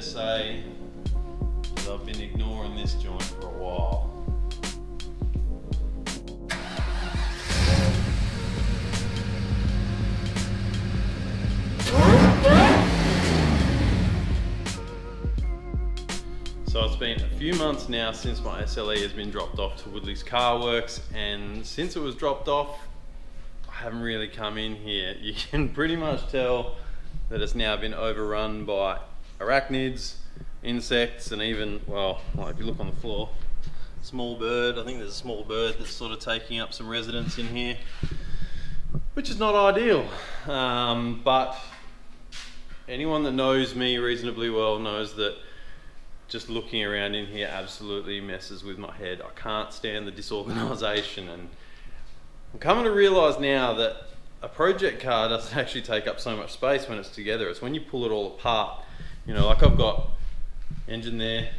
say that I've been ignoring this joint for a while. So it's been a few months now since my SLE has been dropped off to Woodley's Car Works, and since it was dropped off, I haven't really come in here. You can pretty much tell that it's now been overrun by arachnids, insects, and even, well, if you look on the floor, small bird. I think there's a small bird that's sort of taking up some residence in here, which is not ideal. But anyone that knows me reasonably well knows that just looking around in here absolutely messes with my head. I can't stand the disorganisation, and I'm coming to realise now that a project car doesn't actually take up so much space when it's together. It's when you pull it all apart. You know, like I've got engine there,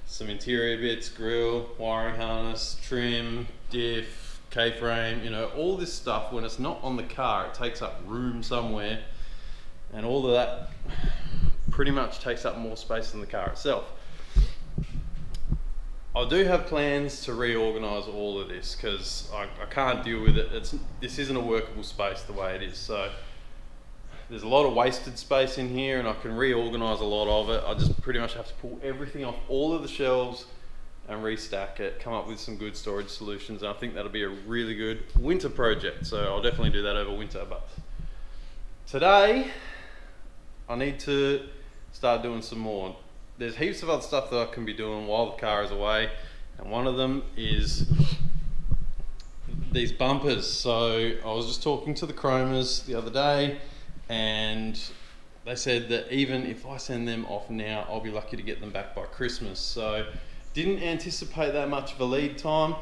some interior bits, grille, wiring harness, trim, diff, K-frame, you know, all this stuff. When it's not on the car, it takes up room somewhere, and all of that pretty much takes up more space than the car itself. I do have plans to reorganise all of this because I can't deal with it. This isn't a workable space the way it is. So there's a lot of wasted space in here, and I can reorganise a lot of it. I just pretty much have to pull everything off all of the shelves and restack it, come up with some good storage solutions, and I think that'll be a really good winter project. So I'll definitely do that over winter. But today I need to start doing some more. There's heaps of other stuff that I can be doing while the car is away, and one of them is these bumpers. So I was just talking to the chromers the other day, and they said that even if I send them off now, I'll be lucky to get them back by Christmas. So didn't anticipate that much of a lead time.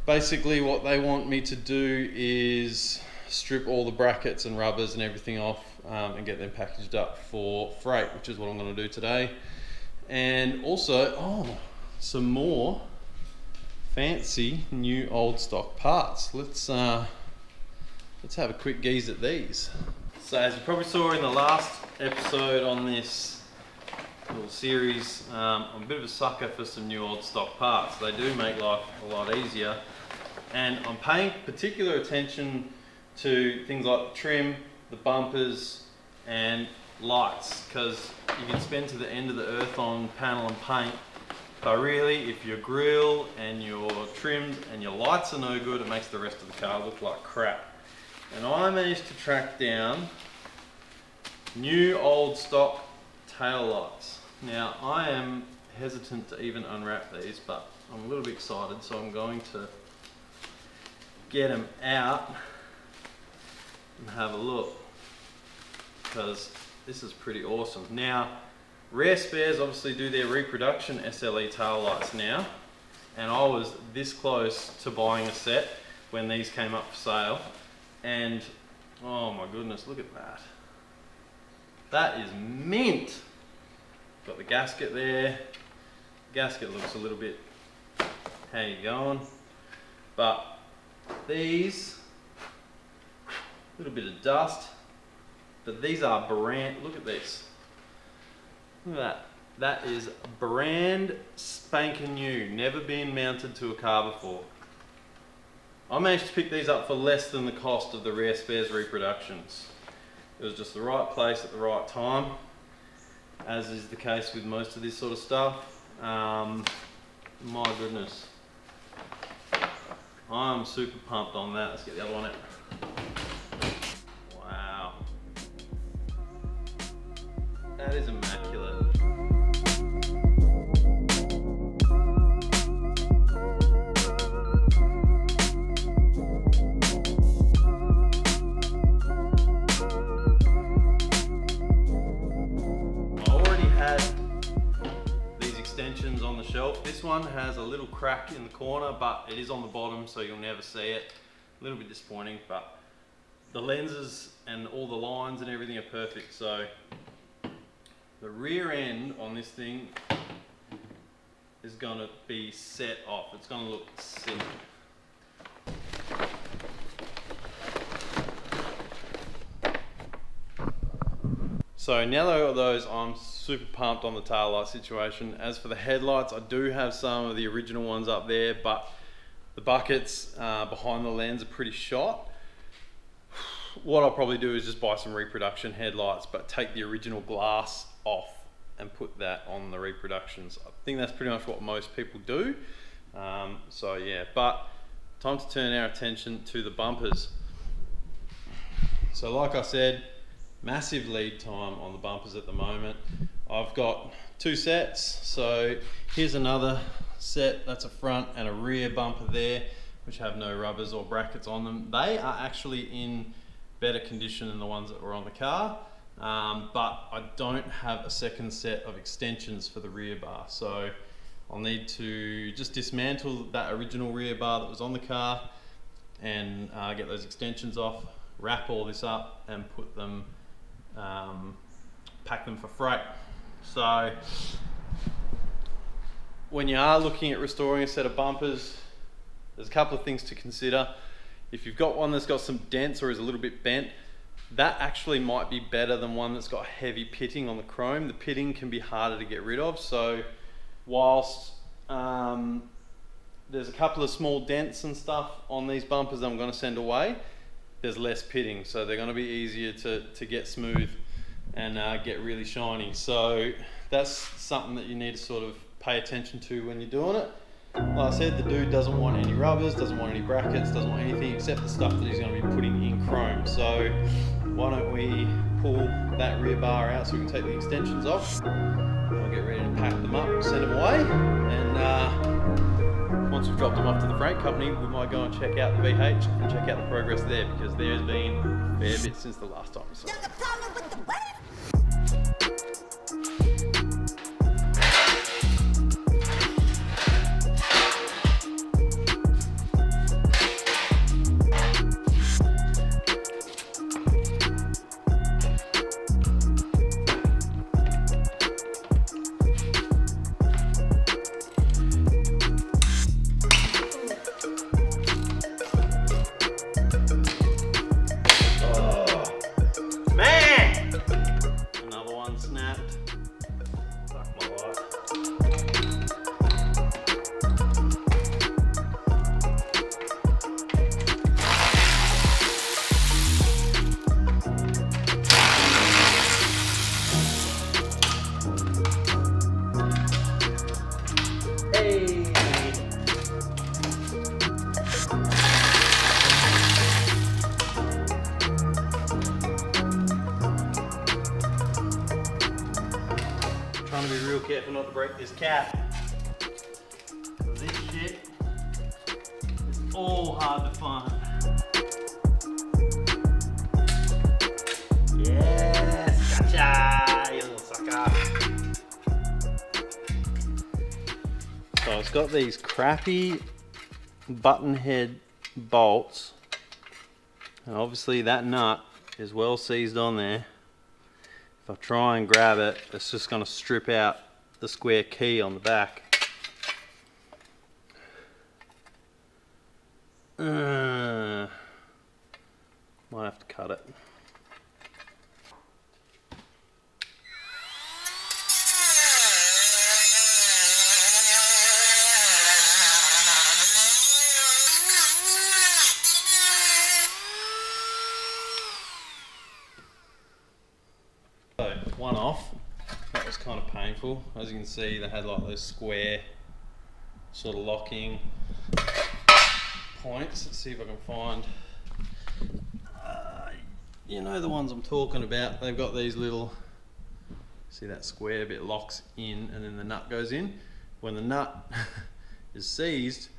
Basically what they want me to do is strip all the brackets and rubbers and everything off, and get them packaged up for freight, which is what I'm going to do today. And also, some more fancy new old stock parts. Let's have a quick gaze at these. So as you probably saw in the last episode on this little series, I'm a bit of a sucker for some new old stock parts. They do make life a lot easier, and I'm paying particular attention to things like the trim, the bumpers, and lights, because you can spend to the end of the earth on panel and paint, but really if your grille and your trim and your lights are no good, it makes the rest of the car look like crap. And I managed to track down new old stock tail lights. Now I am hesitant to even unwrap these, but I'm a little bit excited, so I'm going to get them out and have a look, because this is pretty awesome. Now, Rare Spares obviously do their reproduction SLE tail lights now, and I was this close to buying a set when these came up for sale, and oh my goodness, look at that. That is mint. Got the gasket there. Gasket looks a little bit, how you going? But these, a little bit of dust, but these are brand, look at this. Look at that. That is brand spanking new, never been mounted to a car before. I managed to pick these up for less than the cost of the Rare Spares reproductions. It was just the right place at the right time, as is the case with most of this sort of stuff. My goodness. I'm super pumped on that. Let's get the other one out. Wow. That is immaculate. On the shelf. This one has a little crack in the corner, but it is on the bottom, so you'll never see it. A little bit disappointing, but the lenses and all the lines and everything are perfect. So the rear end on this thing is going to be set off. It's going to look sick. So now that I've got those, I'm super pumped on the tail light situation. As for the headlights, I do have some of the original ones up there, but the buckets behind the lens are pretty shot. What I'll probably do is just buy some reproduction headlights, but take the original glass off and put that on the reproductions. I think that's pretty much what most people do. So yeah, but time to turn our attention to the bumpers. So like I said, massive lead time on the bumpers at the moment. I've got 2 sets. So here's another set, that's a front and a rear bumper there, which have no rubbers or brackets on them. They are actually in better condition than the ones that were on the car, but I don't have a second set of extensions for the rear bar. So I'll need to just dismantle that original rear bar that was on the car and get those extensions off, wrap all this up and put them, pack them for freight. So when you are looking at restoring a set of bumpers, there's a couple of things to consider. If you've got one that's got some dents or is a little bit bent, that actually might be better than one that's got heavy pitting on the chrome. The pitting can be harder to get rid of. So whilst there's a couple of small dents and stuff on these bumpers I'm going to send away, there's less pitting, so they're going to be easier to get smooth and get really shiny. So that's something that you need to sort of pay attention to when you're doing it. Like I said, the dude doesn't want any rubbers, doesn't want any brackets, doesn't want anything except the stuff that he's going to be putting in chrome. So why don't we pull that rear bar out so we can take the extensions off. I'll get ready to pack them up, send them away, and once we've dropped them off to the freight company, we might go and check out the VH and check out the progress there, because there's been a fair bit since the last time we saw it. Trying to be real careful not to break this cap. This shit is all hard to find. Yes, gotcha, you little sucker. So it's got these crappy button head bolts, and obviously that nut is well seized on there. If I try and grab it, it's just going to strip out the square key on the back. Might have to cut it. So, one off. That was kind of painful. As you can see, they had like those square sort of locking points. Let's see if I can find, you know, the ones I'm talking about. They've got these little, see that square bit locks in and then the nut goes in. When the nut is seized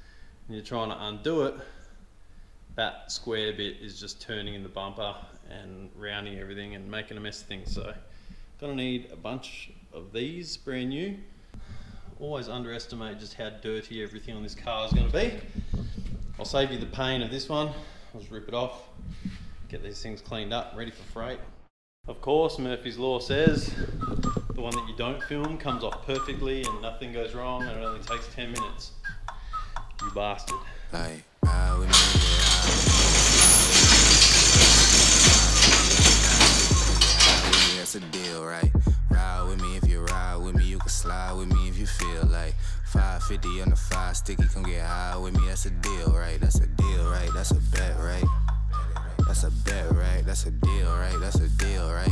and you're trying to undo it, that square bit is just turning in the bumper and rounding everything and making a mess of things. So gonna need a bunch of these brand new. Always underestimate just how dirty everything on this car is going to be. I'll save you the pain of this one. I'll just rip it off, get these things cleaned up, ready for freight. Of course, Murphy's Law says the one that you don't film comes off perfectly and nothing goes wrong and it only takes 10 minutes. You bastard. Like, a deal, right? Ride with me if you ride with me, you can slide with me if you feel like 550 on the 5 sticky, come get high with me, that's a deal, right? That's a deal, right? That's a bet, right? That's a bet, right? That's a deal, right? That's a deal, right?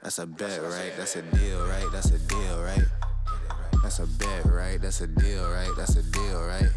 That's a bet, right? That's a deal, right? That's a deal, right? That's a bet, right? That's a deal, right? That's a deal, right?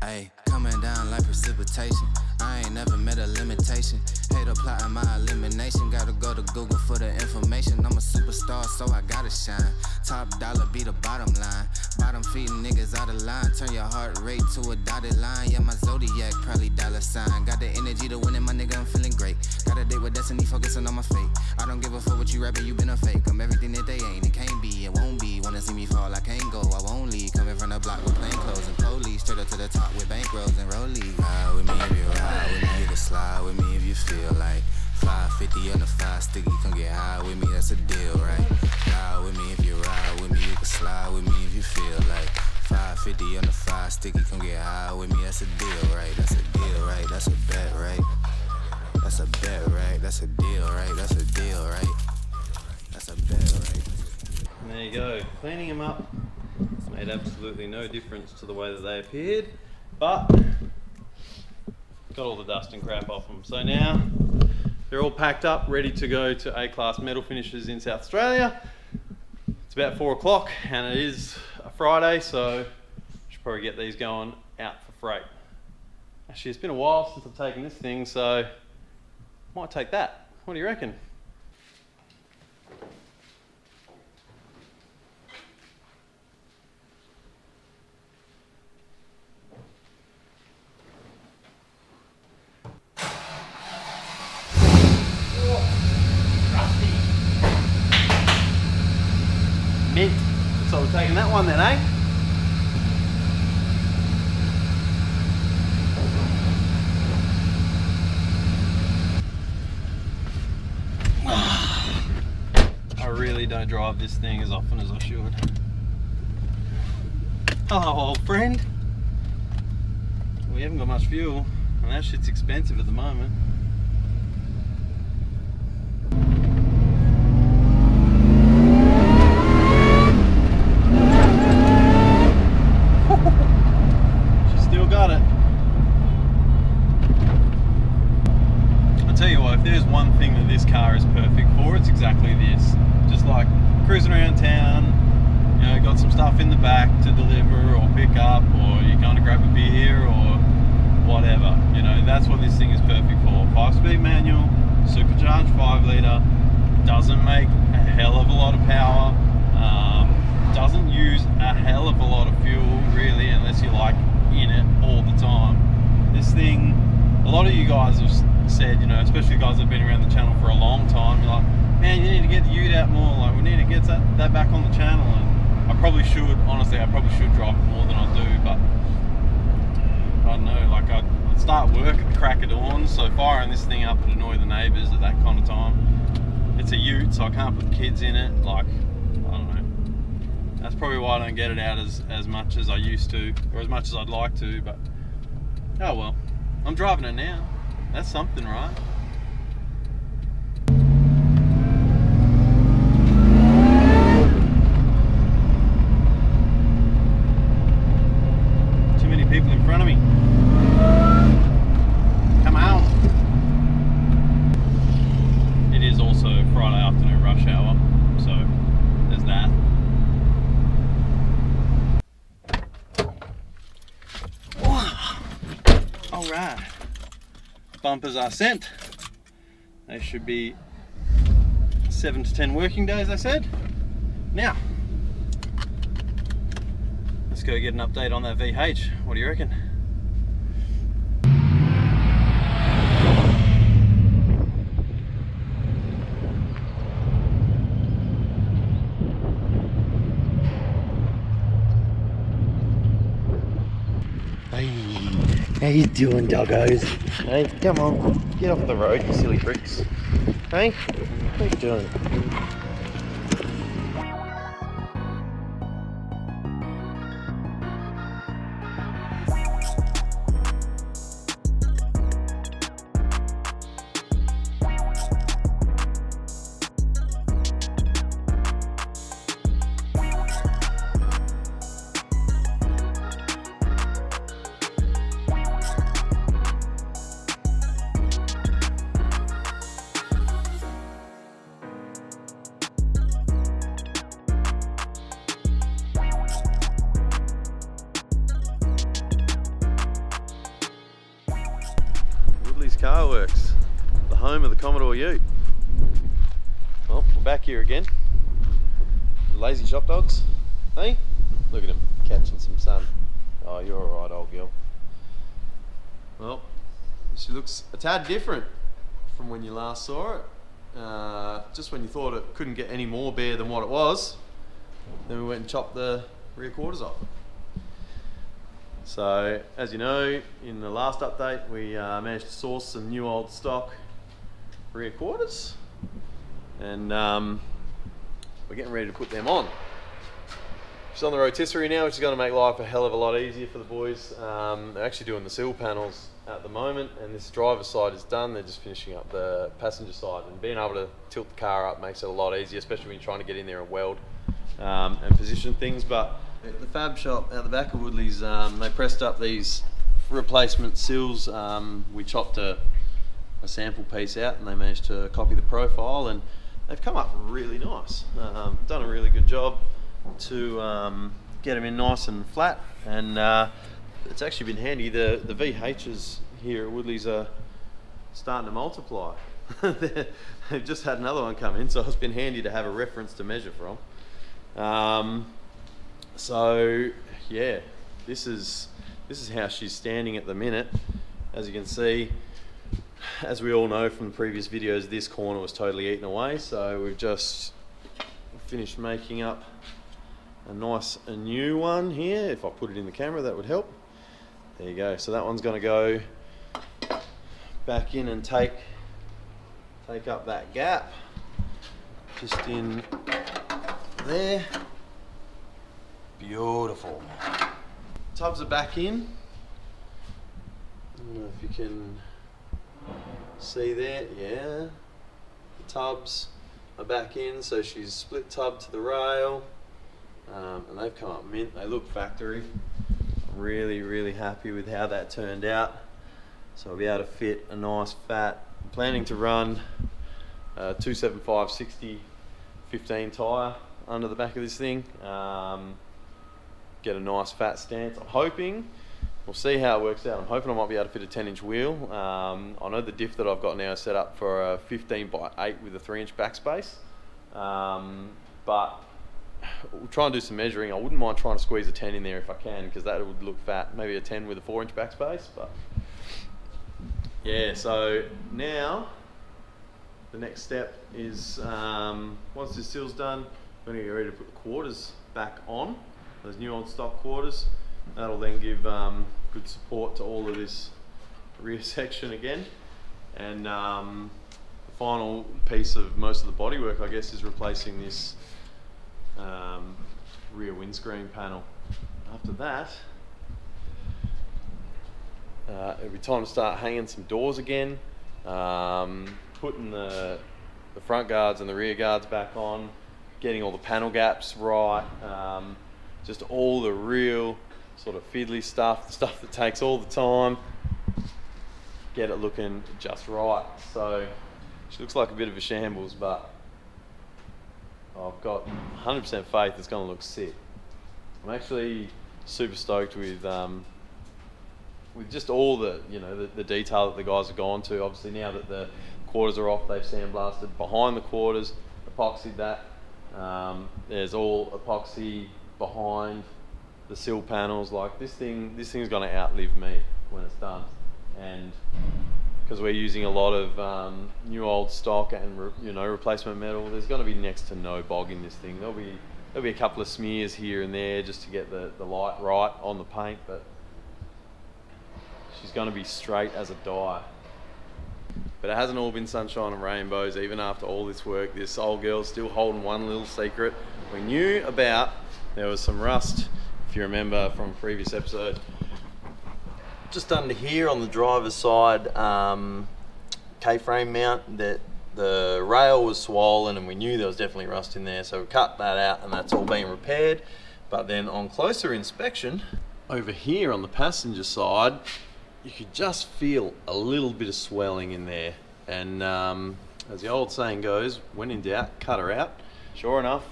Ayy, coming down like precipitation. I ain't never met a limitation. Hater plotting my elimination. Gotta go to Google for the information. I'm a superstar, so I gotta shine. Top dollar be the bottom line. Bottom feeding niggas out of line. Turn your heart rate to a dotted line. Yeah, my zodiac probably $sign. Got the energy to win it, my nigga, I'm feeling great. Got a date with destiny, focusing on my fate. I don't give a fuck what you rapping, you been a fake. I'm everything that they ain't, it can't be, it won't be. Wanna see me fall, I can't go, I won't leave. Coming from the block with plain clothes and police. Straight up to the top with bankrolls and rollies. Ride with me if you ride with me, you can slide with me if you feel like 550 on the 5 sticky, come get high with me, that's a deal, right? Ride with me if you ride with me, you can slide with me if you feel like 550 on the 5 sticky, come get high with me, that's a deal, right? That's a deal, right? That's a bet, right? That's a bet, right? That's a deal, right? That's a deal, right? That's a bet, right? And there you go, cleaning them up made absolutely no difference to the way that they appeared, but got all the dust and crap off them. So now they're all packed up, ready to go to A-Class Metal Finishers in South Australia. It's about 4 o'clock and it is a Friday, so I should probably get these going out for freight. Actually, it's been a while since I've taken this thing, so I might take that. What do you reckon? Mint. So we're taking that one then, eh? I really don't drive this thing as often as I should. Hello, old friend. We haven't got much fuel, and that shit's expensive at the moment. She still got it. I tell you what, if there's one thing that this car is perfect for, it's exactly this. Just like cruising around town, you know, got some stuff in the back to deliver or pick up, or you're going to grab a beer or whatever. You know, that's what this thing is perfect for. 5-speed manual, supercharged 5 litre, doesn't make a hell of a lot of power, doesn't use a hell of a lot of fuel really, unless you're like in it all the time. This thing, a lot of you guys have said, you know, especially guys that have been around the channel for a long time, you're like, man, you need to get the ute out more, like we need to get that back on the channel. And I probably should, honestly, I probably should drive it more than I do, but I don't know, like I'd start work at the crack of dawn, so firing this thing up would annoy the neighbours at that kind of time. It's a ute, so I can't put the kids in it, like, I don't know. That's probably why I don't get it out as much as I used to, or as much as I'd like to, but oh well. I'm driving it now. That's something, right? Too many people in front of me. Come out. It is also Friday afternoon rush hour, so there's that. Alright, bumpers are sent. They should be 7 to 10 working days, I said. Now, let's go get an update on that VH. What do you reckon? How you doing, doggos? Hey, come on, get off the road, you silly bricks. Hey, what are you doing? Car Works, the home of the Commodore Ute. Well, we're back here again. The lazy shop dogs. Hey, look at him catching some sun. Oh, you're alright, old girl. Well, she looks a tad different from when you last saw it. Just when you thought it couldn't get any more bare than what it was, then we went and chopped the rear quarters off. So, as you know, in the last update, we managed to source some new old stock rear quarters, and we're getting ready to put them on. She's on the rotisserie now, which is going to make life a hell of a lot easier for the boys. They're actually doing the sill panels at the moment, and this driver's side is done. They're just finishing up the passenger side, and being able to tilt the car up makes it a lot easier, especially when you're trying to get in there and weld and position things. But at the fab shop out the back of Woodley's, they pressed up these replacement sills. We chopped a sample piece out, and they managed to copy the profile, and they've come up really nice. Done a really good job to get them in nice and flat, and it's actually been handy. The VHs here at Woodley's are starting to multiply. They've just had another one come in, so it's been handy to have a reference to measure from. So yeah, this is how she's standing at the minute. As you can see, as we all know from the previous videos, this corner was totally eaten away, so we've just finished making up a new one here. If I put it in the camera, that would help. There you go. So that one's going to go back in and take up that gap just in there. Beautiful. Tubs are back in. I don't know if you can see there. Yeah, the tubs are back in, so she's split tub to the rail, and they've come up mint. They look factory. I'm really happy with how that turned out. So I'll be able to fit a nice fat. I'm planning to run a 275/60 15 tyre under the back of this thing. Get a nice fat stance. I'm hoping, we'll see how it works out. I'm hoping I might be able to fit a 10-inch wheel. I know the diff that I've got now is set up for a 15/8 with a 3-inch backspace. But we'll try and do some measuring. I wouldn't mind trying to squeeze a 10 in there if I can, because that would look fat. Maybe a 10 with a 4-inch backspace. But yeah, so now the next step is, once this seal's done, we're going to get ready to put the quarters back on. Those new old stock quarters. That'll then give good support to all of this rear section again. And the final piece of most of the bodywork, I guess, is replacing this rear windscreen panel. After that, it'll be time to start hanging some doors again, putting the front guards and the rear guards back on, getting all the panel gaps right, just all the real sort of fiddly stuff, the stuff that takes all the time, get it looking just right. So she looks like a bit of a shambles, but I've got 100% faith it's going to look sick. I'm actually super stoked with just all the, you know, the detail that the guys have gone to. Obviously now that the quarters are off, they've sandblasted behind the quarters, epoxied that. There's all epoxy behind the sill panels. Like this thing's going to outlive me when it's done, and because we're using a lot of new old stock and replacement metal, there's going to be next to no bog in this thing. There'll be a couple of smears here and there just to get the light right on the paint, but she's going to be straight as a die. But it hasn't all been sunshine and rainbows. Even after all this work, this old girl's still holding one little secret we knew about. There was some rust, if you remember from a previous episode, just under here on the driver's side K-frame mount, that the rail was swollen and we knew there was definitely rust in there, so we cut that out and that's all been repaired. But then on closer inspection, over here on the passenger side, you could just feel a little bit of swelling in there, and as the old saying goes, when in doubt, cut her out. Sure enough,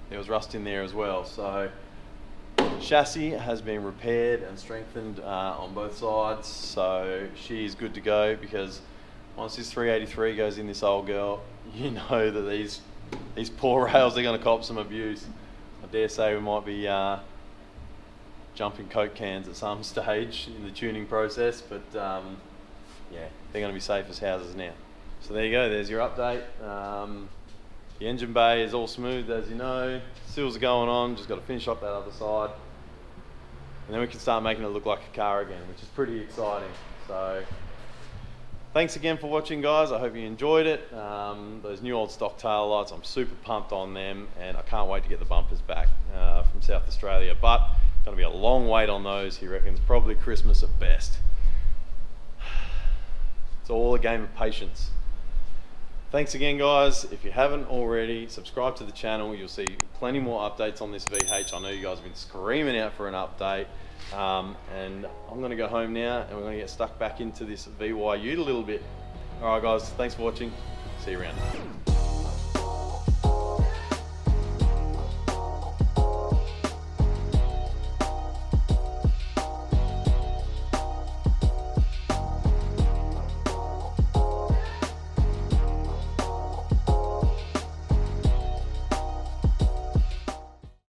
there was rust in there as well. So chassis has been repaired and strengthened on both sides, so she's good to go, because Once this 383 goes in this old girl, you know that these poor rails are going to cop some abuse. I dare say we might be jumping Coke cans at some stage in the tuning process, but yeah, they're going to be safe as houses now. So there you go, there's your update. The engine bay is all smooth, as you know. Seals are going on, just got to finish up that other side. And then we can start making it look like a car again, which is pretty exciting. So thanks again for watching, guys. I hope you enjoyed it. Those new old stock tail lights, I'm super pumped on them, and I can't wait to get the bumpers back from South Australia. But going to be a long wait on those. He reckons probably Christmas at best. It's all a game of patience. Thanks again, guys. If you haven't already, subscribe to the channel. You'll see plenty more updates on this VH. I know you guys have been screaming out for an update. And I'm going to go home now, and we're going to get stuck back into this VY Ute a little bit. All right, guys. Thanks for watching. See you around.